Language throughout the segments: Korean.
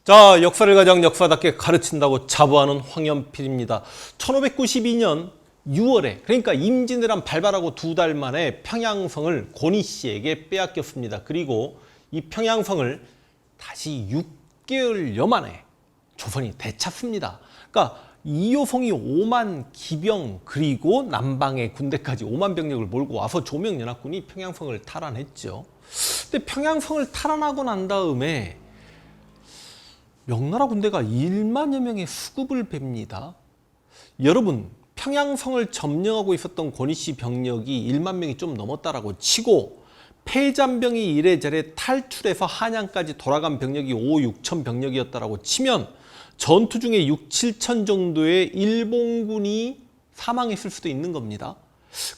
자, 역사를 가장 역사답게 가르친다고 자부하는 황연필입니다. 1592년 6월에 그러니까 임진왜란 발발하고 2달 만에 평양성을 권희 씨에게 빼앗겼습니다. 그리고 이 평양성을 다시 6개월여 만에 조선이 되찾습니다. 그러니까 이효성이 5만 기병 그리고 남방의 군대까지 5만 병력을 몰고 와서 조명연합군이 평양성을 탈환했죠. 근데 평양성을 탈환하고 난 다음에 명나라 군대가 1만여 명의 수급을 뺍니다. 여러분, 평양성을 점령하고 있었던 권희 씨 병력이 1만 명이 좀 넘었다라고 치고 패잔병이 이래저래 탈출해서 한양까지 돌아간 병력이 5, 6천 병력이었다라고 치면 전투 중에 6, 7천 정도의 일본군이 사망했을 수도 있는 겁니다.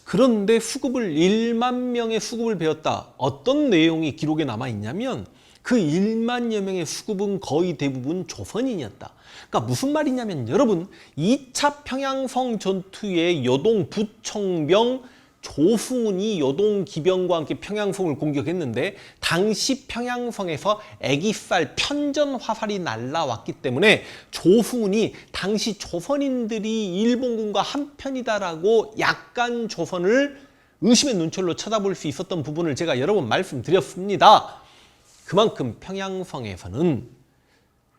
그런데 수급을 1만 명의 수급을 배웠다. 어떤 내용이 기록에 남아 있냐면 그 1만여 명의 수급은 거의 대부분 조선인이었다. 그러니까 무슨 말이냐면 여러분 2차 평양성 전투에 여동 부총병 조승훈이 여동 기병과 함께 평양성을 공격했는데 당시 평양성에서 애기살 편전 화살이 날라왔기 때문에 조승훈이 당시 조선인들이 일본군과 한편이다라고 약간 조선을 의심의 눈초리로 쳐다볼 수 있었던 부분을 제가 여러 번 말씀드렸습니다. 그만큼 평양성에서는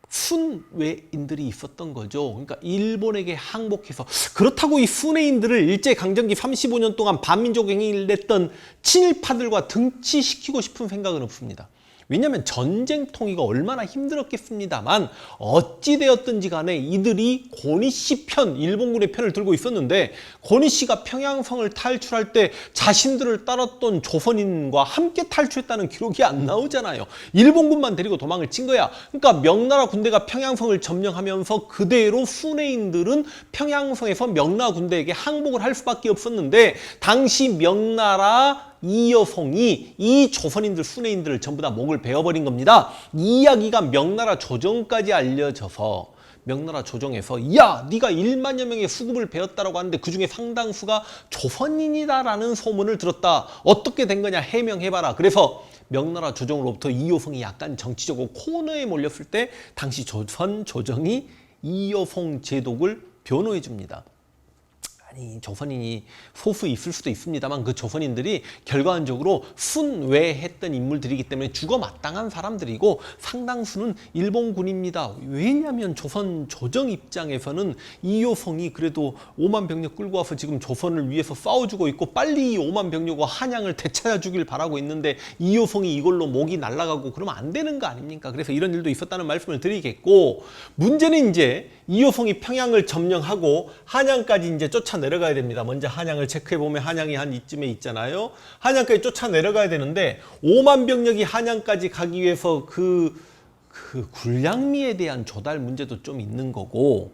순외인들이 있었던 거죠. 그러니까 일본에게 항복해서 그렇다고 이 순외인들을 일제강점기 35년 동안 반민족 행위를 했던 친일파들과 등치시키고 싶은 생각은 없습니다. 왜냐하면 전쟁 통일가 얼마나 힘들었겠습니다만 어찌되었든지 간에 이들이 권희 씨 편, 일본군의 편을 들고 있었는데 권희 씨가 평양성을 탈출할 때 자신들을 따랐던 조선인과 함께 탈출했다는 기록이 안 나오잖아요. 일본군만 데리고 도망을 친 거야. 그러니까 명나라 군대가 평양성을 점령하면서 그대로 순회인들은 평양성에서 명나라 군대에게 항복을 할 수밖에 없었는데 당시 명나라 이여성이 이 조선인들, 순회인들을 전부 다 목을 베어버린 겁니다. 이 이야기가 명나라 조정까지 알려져서 명나라 조정에서 야, 네가 1만여 명의 수급을 베었다라고 하는데 그중에 상당수가 조선인이다라는 소문을 들었다. 어떻게 된 거냐 해명해봐라. 그래서 명나라 조정으로부터 이효성이 약간 정치적으로 코너에 몰렸을 때 당시 조선 조정이 이효성 제독을 변호해 줍니다. 아니, 조선인이 소수 있을 수도 있습니다만 그 조선인들이 결과적으로 순외했던 인물들이기 때문에 죽어 마땅한 사람들이고 상당수는 일본군입니다. 왜냐하면 조선 조정 입장에서는 이효성이 그래도 5만 병력 끌고 와서 지금 조선을 위해서 싸워주고 있고 빨리 이 5만 병력과 한양을 되찾아주길 바라고 있는데 이효성이 이걸로 목이 날아가고 그러면 안 되는 거 아닙니까? 그래서 이런 일도 있었다는 말씀을 드리겠고, 문제는 이제 이효성이 평양을 점령하고 한양까지 이제 쫓아 내려가야 됩니다. 먼저 한양을 체크해보면 한양이 한 이쯤에 있잖아요. 한양까지 쫓아 내려가야 되는데 5만 병력이 한양까지 가기 위해서 그 군량미에 대한 조달 문제도 좀 있는 거고,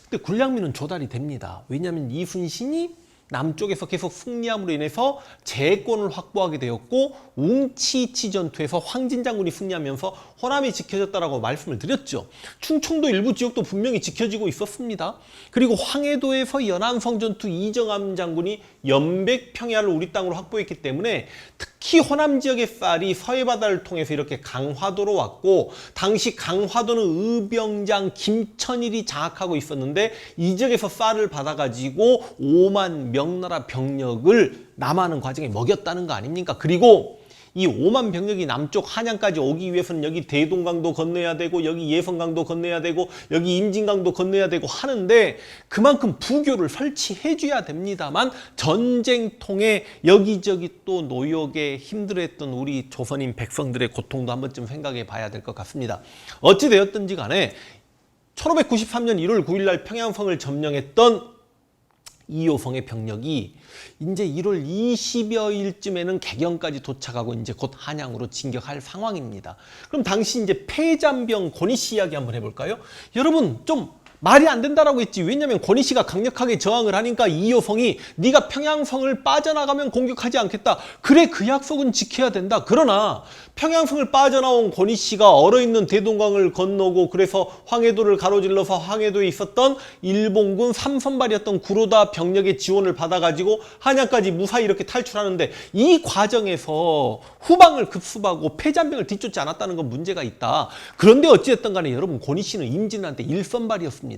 근데 군량미는 조달이 됩니다. 왜냐하면 이순신이 남쪽에서 계속 승리함으로 인해서 재권을 확보하게 되었고 웅치치 전투에서 황진 장군이 승리하면서 호남이 지켜졌다라고 말씀을 드렸죠. 충청도 일부 지역도 분명히 지켜지고 있었습니다. 그리고 황해도에서 연안성 전투 이정암 장군이 연백평야를 우리 땅으로 확보했기 때문에 특히 호남 지역의 쌀이 서해바다를 통해서 이렇게 강화도로 왔고 당시 강화도는 의병장 김천일이 장악하고 있었는데 이 지역에서 쌀을 받아가지고 5만 명나라 병력을 남하는 과정에 먹였다는 거 아닙니까? 그리고 이 5만 병력이 남쪽 한양까지 오기 위해서는 여기 대동강도 건너야 되고 여기 예성강도 건너야 되고 여기 임진강도 건너야 되고 하는데 그만큼 부교를 설치해 줘야 됩니다만 전쟁통에 여기저기 또 노역에 힘들어했던 우리 조선인 백성들의 고통도 한 번쯤 생각해 봐야 될 것 같습니다. 어찌되었든지 간에 1593년 1월 9일 날 평양성을 점령했던 이효성의 병력이 이제 1월 20여일쯤에는 개경까지 도착하고 이제 곧 한양으로 진격할 상황입니다. 그럼 당시 이제 패잔병 권희 씨 이야기 한번 해볼까요? 여러분 좀 말이 안 된다라고 했지. 왜냐면 권희 씨가 강력하게 저항을 하니까 이효성이 네가 평양성을 빠져나가면 공격하지 않겠다. 그래, 그 약속은 지켜야 된다. 그러나 평양성을 빠져나온 권희 씨가 얼어있는 대동강을 건너고 그래서 황해도를 가로질러서 황해도에 있었던 일본군 3선발이었던 구로다 병력의 지원을 받아가지고 한양까지 무사히 이렇게 탈출하는데 이 과정에서 후방을 급습하고 패잔병을 뒤쫓지 않았다는 건 문제가 있다. 그런데 어찌됐든 간에 여러분, 권희 씨는 임진왜란때 1선발이었습니다.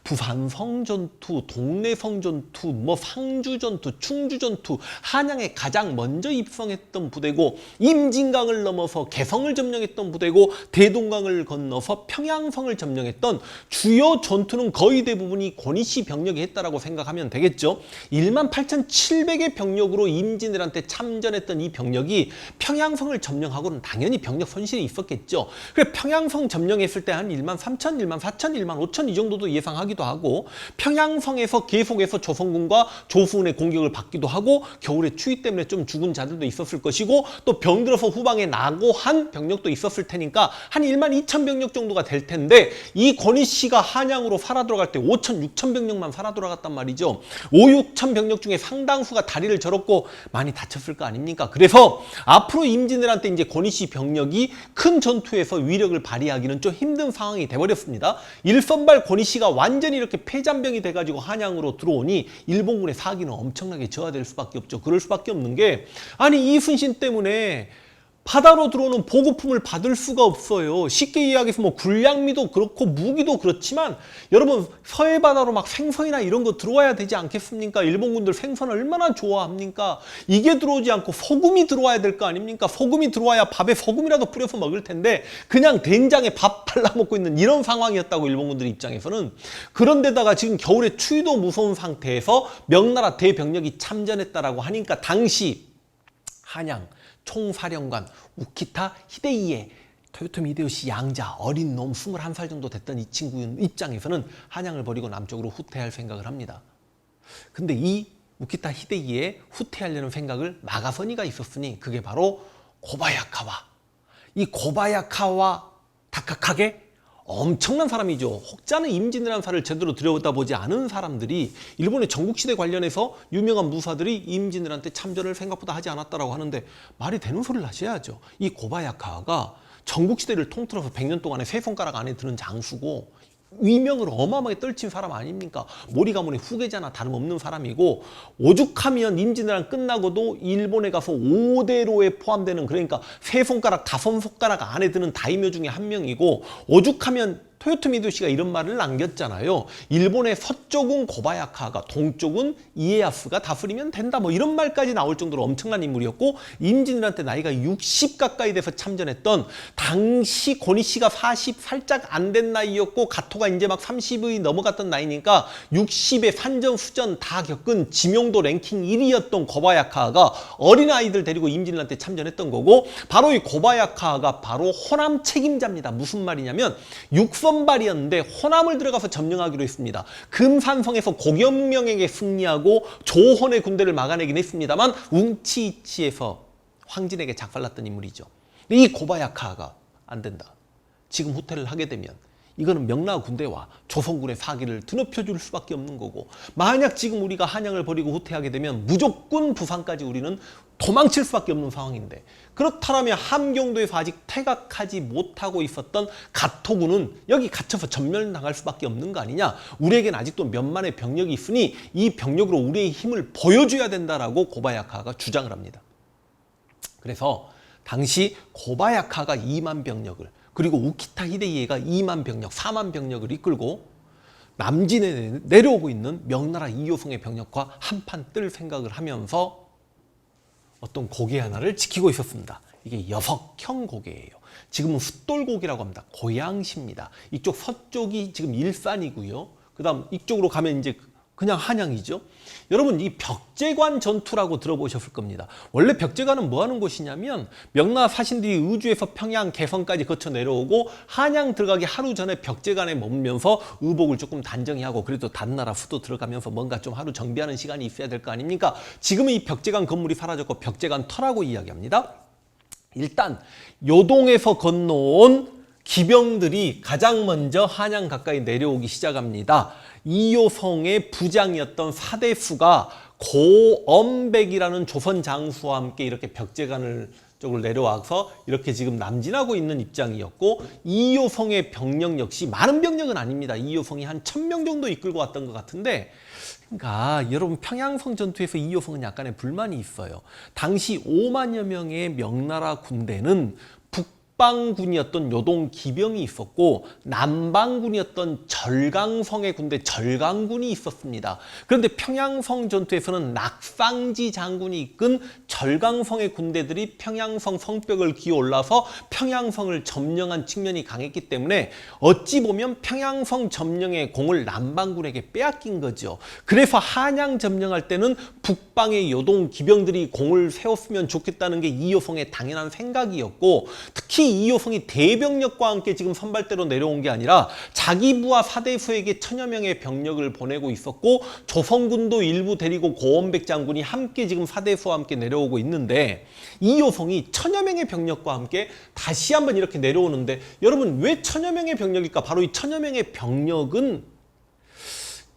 부산성 전투, 동래성 전투, 뭐 상주 전투, 충주 전투, 한양에 가장 먼저 입성했던 부대고 임진강을 넘어서 개성을 점령했던 부대고 대동강을 건너서 평양성을 점령했던 주요 전투는 거의 대부분이 권희 씨 병력이 했다라고 생각하면 되겠죠. 18,700의 병력으로 임진왜란 때 참전했던 이 병력이 평양성을 점령하고는 당연히 병력 손실이 있었겠죠. 그래, 평양성 점령했을 때 한 13,000, 14,000, 15,000 이 정도도 예상하기도 하고 평양성에서 계속해서 조선군과 조수훈의 공격을 받기도 하고 겨울에 추위 때문에 좀 죽은 자들도 있었을 것이고 또 병들어서 후방에 나고한 병력도 있었을 테니까 한 12,000병력 정도가 될 텐데 이 권희 씨가 한양으로 살아 들어갈 때 5,000, 6,000병력만 살아 들어갔단 말이죠. 5, 6천 병력 중에 상당수가 다리를 절었고 많이 다쳤을 거 아닙니까? 그래서 앞으로 임진왜란 때 이제 권희 씨 병력이 큰 전투에서 위력을 발휘하기는 좀 힘든 상황이 돼버렸습니다. 일선발 권희 씨가 완전히 이렇게 패잔병이 돼가지고 한양으로 들어오니 일본군의 사기는 엄청나게 저하될 수밖에 없죠. 그럴 수밖에 없는 게, 아니 이순신 때문에 바다로 들어오는 보급품을 받을 수가 없어요. 쉽게 이야기해서 뭐 군량미도 그렇고 무기도 그렇지만 여러분, 서해 바다로 막 생선이나 이런 거 들어와야 되지 않겠습니까? 일본군들 생선 얼마나 좋아합니까? 이게 들어오지 않고 소금이 들어와야 될 거 아닙니까? 소금이 들어와야 밥에 소금이라도 뿌려서 먹을 텐데 그냥 된장에 밥 발라 먹고 있는 이런 상황이었다고, 일본군들 입장에서는. 그런데다가 지금 겨울에 추위도 무서운 상태에서 명나라 대병력이 참전했다라고 하니까 당시 한양 총사령관 우키타 히데이의 토요토미 히데요시 양자, 어린 놈 21살 정도 됐던 이 친구 입장에서는 한양을 버리고 남쪽으로 후퇴할 생각을 합니다. 근데 이 우키타 히데이의 후퇴하려는 생각을 막아서니가 있었으니 그게 바로 고바야카와, 이 고바야카와 다카카게 엄청난 사람이죠. 혹자는 임진왜란사를 제대로 들여다보지 않은 사람들이 일본의 전국시대 관련해서 유명한 무사들이 임진왜란 때 참전을 생각보다 하지 않았다라고 하는데 말이 되는 소리를 하셔야죠. 이 고바야카가 전국시대를 통틀어서 100년 동안에 세 손가락 안에 드는 장수고 위명을 어마어마하게 떨친 사람 아닙니까? 모리 가문의 후계자나 다름없는 사람이고, 오죽하면 임진왜란 끝나고도 일본에 가서 5대로에 포함되는, 그러니까 세 손가락, 다섯 손가락 안에 드는 다이묘 중에 한 명이고, 오죽하면 토요토미 히데요시가 이런 말을 남겼잖아요. 일본의 서쪽은 고바야카가, 동쪽은 이에야스가 다스리면 된다, 뭐 이런 말까지 나올 정도로 엄청난 인물이었고, 임진왜란 때 나이가 60 가까이 돼서 참전했던, 당시 권희 씨가 40 살짝 안 된 나이였고 가토가 이제 막 30이 넘어갔던 나이니까 60의 산전수전 다 겪은 지명도 랭킹 1위였던 고바야카가 어린아이들 데리고 임진왜란 때 참전했던 거고, 바로 이 고바야카가 바로 호남 책임자입니다. 무슨 말이냐면 육선발이었는데 호남을 들어가서 점령하기로 했습니다. 금산성에서 고경명에게 승리하고 조헌의 군대를 막아내긴 했습니다만 웅치이치에서 황진에게 작살났던 인물이죠. 근데 이 고바야카가 안 된다. 지금 후퇴를 하게 되면 이거는 명나라 군대와 조선군의 사기를 드높여 줄 수밖에 없는 거고, 만약 지금 우리가 한양을 버리고 후퇴하게 되면 무조건 부산까지 우리는 도망칠 수밖에 없는 상황인데, 그렇다면 함경도에서 아직 퇴각하지 못하고 있었던 가토군은 여기 갇혀서 전멸당할 수밖에 없는 거 아니냐. 우리에겐 아직도 몇만의 병력이 있으니 이 병력으로 우리의 힘을 보여줘야 된다라고 고바야카가 주장을 합니다. 그래서 당시 고바야카가 2만 병력을, 그리고 우키타 히데이에가 2만 병력, 4만 병력을 이끌고 남진에 내려오고 있는 명나라 이효성의 병력과 한판 뜰 생각을 하면서 어떤 고개 하나를 지키고 있었습니다. 이게 여석형 고개예요. 지금은 숫돌고개라고 합니다. 고양시입니다. 이쪽 서쪽이 지금 일산이고요. 그 다음 이쪽으로 가면 이제 그냥 한양이죠. 여러분, 이 벽제관 전투라고 들어보셨을 겁니다. 원래 벽제관은 뭐 하는 곳이냐면 명나라 사신들이 의주에서 평양, 개성까지 거쳐 내려오고 한양 들어가기 하루 전에 벽제관에 머물면서 의복을 조금 단정히 하고, 그래도 다른 나라 수도 들어가면서 뭔가 좀 하루 정비하는 시간이 있어야 될 거 아닙니까? 지금은 이 벽제관 건물이 사라졌고 벽제관 터라고 이야기합니다. 일단 요동에서 건너온 기병들이 가장 먼저 한양 가까이 내려오기 시작합니다. 이효성의 부장이었던 사대수가 고엄백이라는 조선 장수와 함께 이렇게 벽제관을 쪽으로 내려와서 이렇게 지금 남진하고 있는 입장이었고, 이효성의 병력 역시 많은 병력은 아닙니다. 이효성이 한 1000명 정도 이끌고 왔던 것 같은데, 그러니까 여러분 평양성 전투에서 이효성은 약간의 불만이 있어요. 당시 5만여 명의 명나라 군대는 북방군이었던 요동 기병이 있었고 남방군이었던 절강성의 군대 절강군이 있었습니다. 그런데 평양성 전투에서는 낙상지 장군이 이끈 절강성의 군대들이 평양성 성벽을 기어 올라서 평양성을 점령한 측면이 강했기 때문에 어찌 보면 평양성 점령의 공을 남방군에게 빼앗긴 거죠. 그래서 한양 점령할 때는 북방의 요동 기병들이 공을 세웠으면 좋겠다는 게 이효성의 당연한 생각이었고, 특히 이효성이 대병력과 함께 지금 선발대로 내려온 게 아니라 자기 부하 사대수에게 1000여 명의 병력을 보내고 있었고, 조선군도 일부 데리고 고원백 장군이 함께 지금 사대수와 함께 내려오고 있는데, 이효성이 1000여 명의 병력과 함께 다시 한번 이렇게 내려오는데, 여러분 왜 1000여 명의 병력일까? 바로 이 1000여 명의 병력은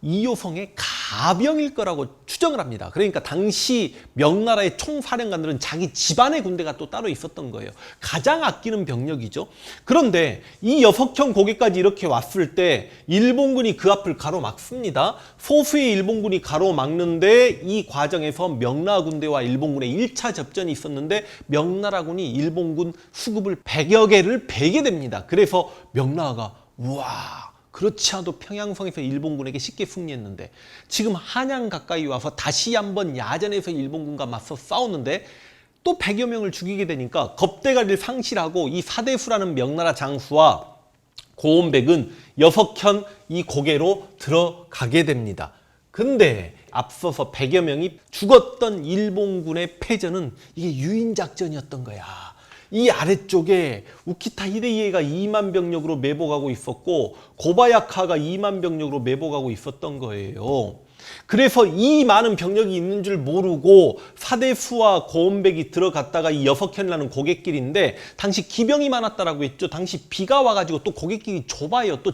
이효성의 가병일 거라고 추정을 합니다. 그러니까 당시 명나라의 총사령관들은 자기 집안의 군대가 또 따로 있었던 거예요. 가장 아끼는 병력이죠. 그런데 이 여석형 고개까지 이렇게 왔을 때 일본군이 그 앞을 가로막습니다. 소수의 일본군이 가로막는데 이 과정에서 명나라 군대와 일본군의 1차 접전이 있었는데 명나라군이 일본군 수급을 100여 개를 베게 됩니다. 그래서 명나라가 우와, 그렇지 않아도 평양성에서 일본군에게 쉽게 승리했는데 지금 한양 가까이 와서 다시 한번 야전에서 일본군과 맞서 싸우는데 또 100여 명을 죽이게 되니까 겁대가리를 상실하고 이 사대수라는 명나라 장수와 고원백은 여석현 이 고개로 들어가게 됩니다. 근데 앞서서 100여 명이 죽었던 일본군의 패전은 이게 유인작전이었던 거야. 이 아래쪽에 우키타 히데이에가 2만 병력으로 매복하고 있었고 고바야카가 2만 병력으로 매복하고 있었던 거예요. 그래서 이 많은 병력이 있는 줄 모르고 사대수와 고원백이 들어갔다가 이 여석현이라는 고갯길인데, 당시 기병이 많았다라고 했죠. 당시 비가 와가지고 또 고갯길이 좁아요. 또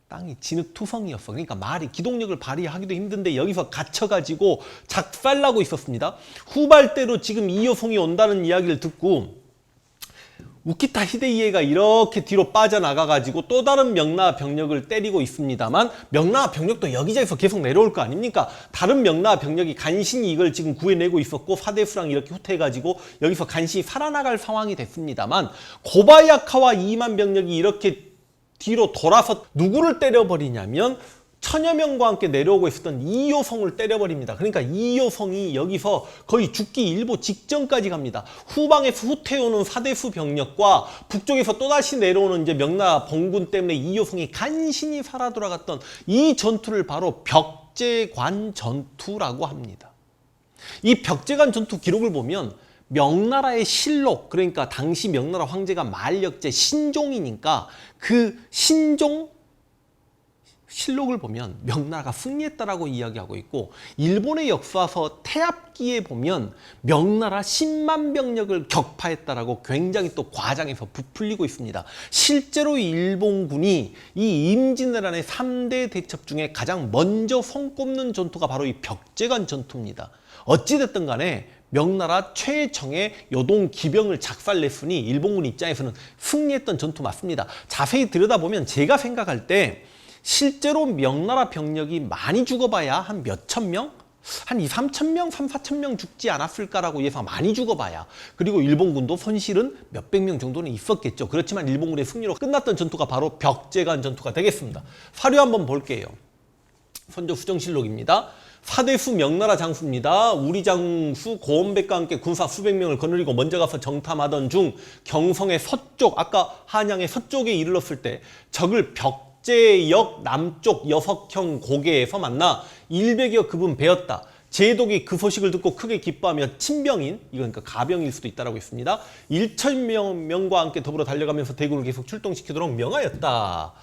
땅이 진흙투성이었어. 그러니까 말이 기동력을 발휘하기도 힘든데 여기서 갇혀가지고 작살나고 있었습니다. 후발대로 지금 이효성이 온다는 이야기를 듣고 우키타 히데이에가 이렇게 뒤로 빠져나가가지고 또 다른 명나라 병력을 때리고 있습니다만, 명나라 병력도 여기저기서 계속 내려올 거 아닙니까? 다른 명나라 병력이 간신히 이걸 지금 구해내고 있었고 사대수랑 이렇게 후퇴해가지고 여기서 간신히 살아나갈 상황이 됐습니다만, 고바야카와 2만 병력이 이렇게 뒤로 돌아서 누구를 때려버리냐면 1000여 명과 함께 내려오고 있었던 이효성을 때려버립니다. 그러니까 이효성이 여기서 거의 죽기 일보 직전까지 갑니다. 후방에서 후퇴오는 사대수 병력과 북쪽에서 또다시 내려오는 이제 명나라 봉군 때문에 이효성이 간신히 살아 돌아갔던 이 전투를 바로 벽제관 전투라고 합니다. 이 벽제관 전투 기록을 보면 명나라의 실록, 그러니까 당시 명나라 황제가 만력제 신종이니까 그 신종 실록을 보면 명나라가 승리했다라고 이야기하고 있고, 일본의 역사서 태압기에 보면 명나라 10만 병력을 격파했다라고 굉장히 또 과장해서 부풀리고 있습니다. 실제로 일본군이 이 임진왜란의 3대 대첩 중에 가장 먼저 손꼽는 전투가 바로 이 벽제관 전투입니다. 어찌됐든 간에 명나라 최정의 요동 기병을 작살냈으니 일본군 입장에서는 승리했던 전투 맞습니다. 자세히 들여다보면 제가 생각할 때 실제로 명나라 병력이 많이 죽어봐야 한 몇천 명? 한 2, 3천 명, 3, 4천 명 죽지 않았을까라고 예상. 많이 죽어봐야. 그리고 일본군도 손실은 몇백 명 정도는 있었겠죠. 그렇지만 일본군의 승리로 끝났던 전투가 바로 벽제관 전투가 되겠습니다. 사료 한번 볼게요. 선조 수정실록입니다. 사대수 명나라 장수입니다. 우리 장수 고원백과 함께 군사 수백 명을 거느리고 먼저 가서 정탐하던 중 경성의 서쪽, 아까 한양의 서쪽에 이르렀을 때 적을 벽제역 남쪽 여석형 고개에서 만나 100여 급은 베었다. 제독이 그 소식을 듣고 크게 기뻐하며 친병인, 이건 그러니까 가병일 수도 있다라고 했습니다. 1000명과 함께 더불어 달려가면서 대군을 계속 출동시키도록 명하였다.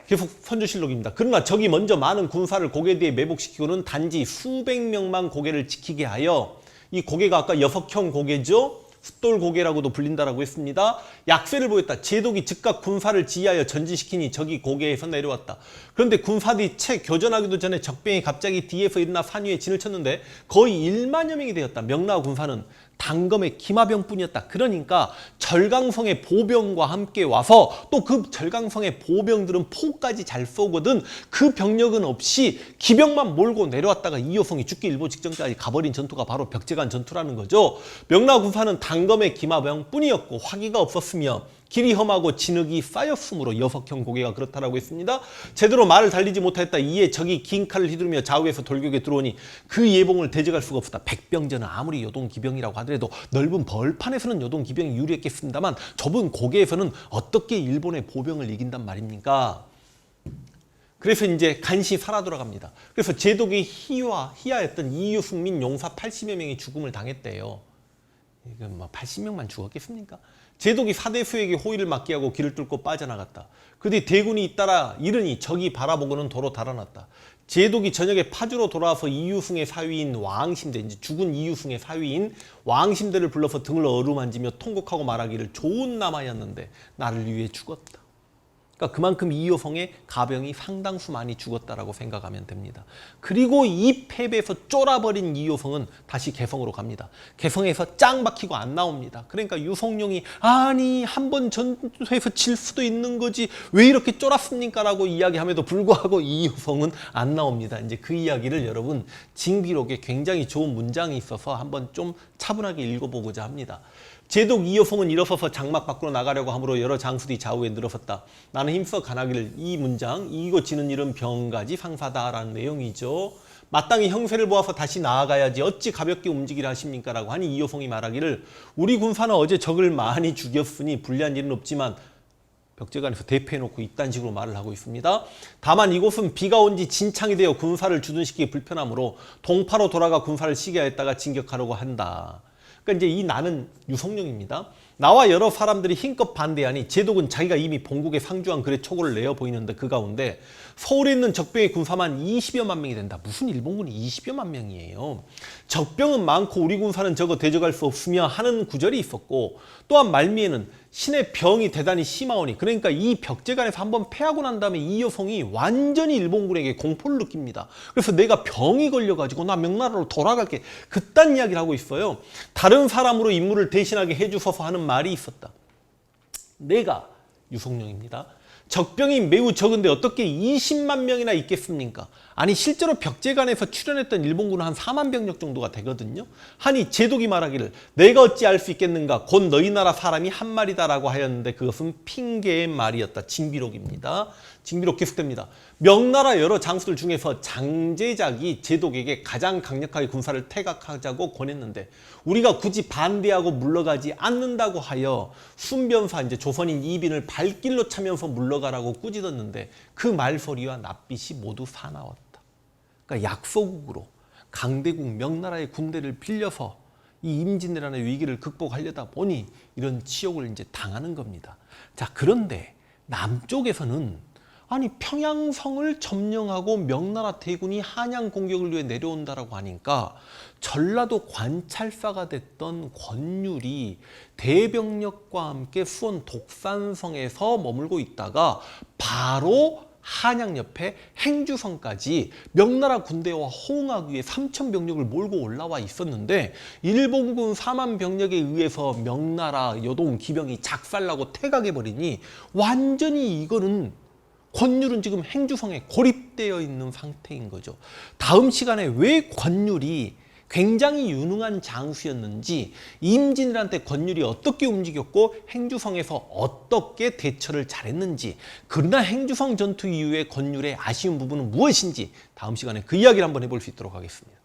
계속 선조실록입니다. 그러나 적이 먼저 많은 군사를 고개 뒤에 매복시키고는 단지 수백 명만 고개를 지키게 하여, 이 고개가 아까 여석형 고개죠. 숫돌고개라고도 불린다라고 했습니다. 약세를 보였다. 제독이 즉각 군사를 지휘하여 전진시키니 적이 고개에서 내려왔다. 그런데 군사들이 채 교전하기도 전에 적병이 갑자기 뒤에서 일어나 산 위에 진을 쳤는데 거의 1만여 명이 되었다. 명나라 군사는 단검의 기마병뿐이었다. 그러니까 절강성의 보병과 함께 와서 또 그 절강성의 보병들은 포까지 잘 쏘거든 그 병력은 없이 기병만 몰고 내려왔다가 이효성이 죽기 일보 직전까지 가버린 전투가 바로 벽제간 전투라는 거죠. 명나라 군사는 단검의 기마병뿐이었고 화기가 없었으며 길이 험하고 진흙이 쌓였으므로 여석형 고개가 그렇다라고 했습니다. 제대로 말을 달리지 못하였다. 이에 적이 긴 칼을 휘두르며 좌우에서 돌격에 들어오니 그 예봉을 대적할 수가 없었다. 백병전은 아무리 요동 기병이라고 하더라도 넓은 벌판에서는 요동 기병이 유리했겠습니다만 좁은 고개에서는 어떻게 일본의 보병을 이긴단 말입니까? 그래서 이제 간신히 살아 돌아갑니다. 그래서 제독의 희하였던 이유숙 민 용사 80여 명이 죽음을 당했대요. 이건 뭐 80명만 죽었겠습니까? 제독이 사대수에게 호의를 맡게 하고 길을 뚫고 빠져나갔다. 그 뒤 대군이 잇따라 이르니 적이 바라보고는 도로 달아났다. 제독이 저녁에 파주로 돌아와서 이유승의 사위인 왕심대, 이제 죽은 이유승의 사위인 왕심대를 불러서 등을 어루만지며 통곡하고 말하기를 좋은 남아였는데 나를 위해 죽었다. 그러니까 그만큼 이효성의 가병이 상당수 많이 죽었다라고 생각하면 됩니다. 그리고 이 패배에서 쫄아버린 이효성은 다시 개성으로 갑니다. 개성에서 짱 박히고 안 나옵니다. 그러니까 유성룡이 아니 한번 전투에서 질 수도 있는 거지 왜 이렇게 쫄았습니까? 라고 이야기함에도 불구하고 이효성은 안 나옵니다. 이제 그 이야기를 여러분 징비록에 굉장히 좋은 문장이 있어서 한번 좀 차분하게 읽어보고자 합니다. 제독 이효성은 일어서서 장막 밖으로 나가려고 하므로 여러 장수들이 좌우에 늘어섰다. 나는 힘써 가나기를 이 문장 이기고 지는 일은 병가지 상사다라는 내용이죠. 마땅히 형세를 보아서 다시 나아가야지 어찌 가볍게 움직이라 하십니까? 라고 하니 이효성이 말하기를 우리 군사는 어제 적을 많이 죽였으니 불리한 일은 없지만 벽제간에서 대패해놓고 이딴 식으로 말을 하고 있습니다. 다만 이곳은 비가 온 지 진창이 되어 군사를 주둔시키기 불편하므로 동파로 돌아가 군사를 쉬게 하였다가 진격하려고 한다. 그러니까 이제 이 나는 유성룡입니다. 나와 여러 사람들이 힘껏 반대하니 제독은 자기가 이미 본국에 상주한 글의 촉을 내어 보이는데 그 가운데 서울에 있는 적병의 군사만 20여만 명이 된다. 무슨 일본군이 20여만 명이에요. 적병은 많고 우리 군사는 저거 대적할 수 없으며 하는 구절이 있었고 또한 말미에는 신의 병이 대단히 심하오니 그러니까 이 벽제간에서 한번 패하고 난 다음에 이효성이 완전히 일본군에게 공포를 느낍니다. 그래서 내가 병이 걸려가지고 나 명나라로 돌아갈게 그딴 이야기를 하고 있어요. 다른 사람으로 임무를 대신하게 해주셔서 하는 말이 있었다. 내가 유성룡입니다. 적병이 매우 적은데 어떻게 20만 명이나 있겠습니까? 아니 실제로 벽제간에서 출현했던 일본군은 한 4만 병력 정도가 되거든요. 하니 제독이 말하기를 내가 어찌 알 수 있겠는가 곧 너희 나라 사람이 한 말이다라고 하였는데 그것은 핑계의 말이었다. 징비록입니다. 징비록 계속됩니다. 명나라 여러 장수들 중에서 장제작이 제독에게 가장 강력하게 군사를 퇴각하자고 권했는데 우리가 굳이 반대하고 물러가지 않는다고 하여 순변사 이제 조선인 이빈을 발길로 차면서 물러가라고 꾸짖었는데 그 말소리와 낯빛이 모두 사나웠다. 그러니까 약소국으로 강대국 명나라의 군대를 빌려서 이 임진왜란의 위기를 극복하려다 보니 이런 치욕을 이제 당하는 겁니다. 자, 그런데 남쪽에서는 아니 평양성을 점령하고 명나라 대군이 한양 공격을 위해 내려온다라고 하니까 전라도 관찰사가 됐던 권율이 대병력과 함께 수원 독산성에서 머물고 있다가 바로 한양 옆에 행주성까지 명나라 군대와 호응하기 위해 3천 병력을 몰고 올라와 있었는데 일본군 4만 병력에 의해서 명나라 여동 기병이 작살나고 퇴각해버리니 완전히 이거는 권율은 지금 행주성에 고립되어 있는 상태인 거죠. 다음 시간에 왜 권율이 굉장히 유능한 장수였는지 임진왜란 권율이 어떻게 움직였고 행주성에서 어떻게 대처를 잘했는지 그러나 행주성 전투 이후에 권율의 아쉬운 부분은 무엇인지 다음 시간에 그 이야기를 한번 해볼 수 있도록 하겠습니다.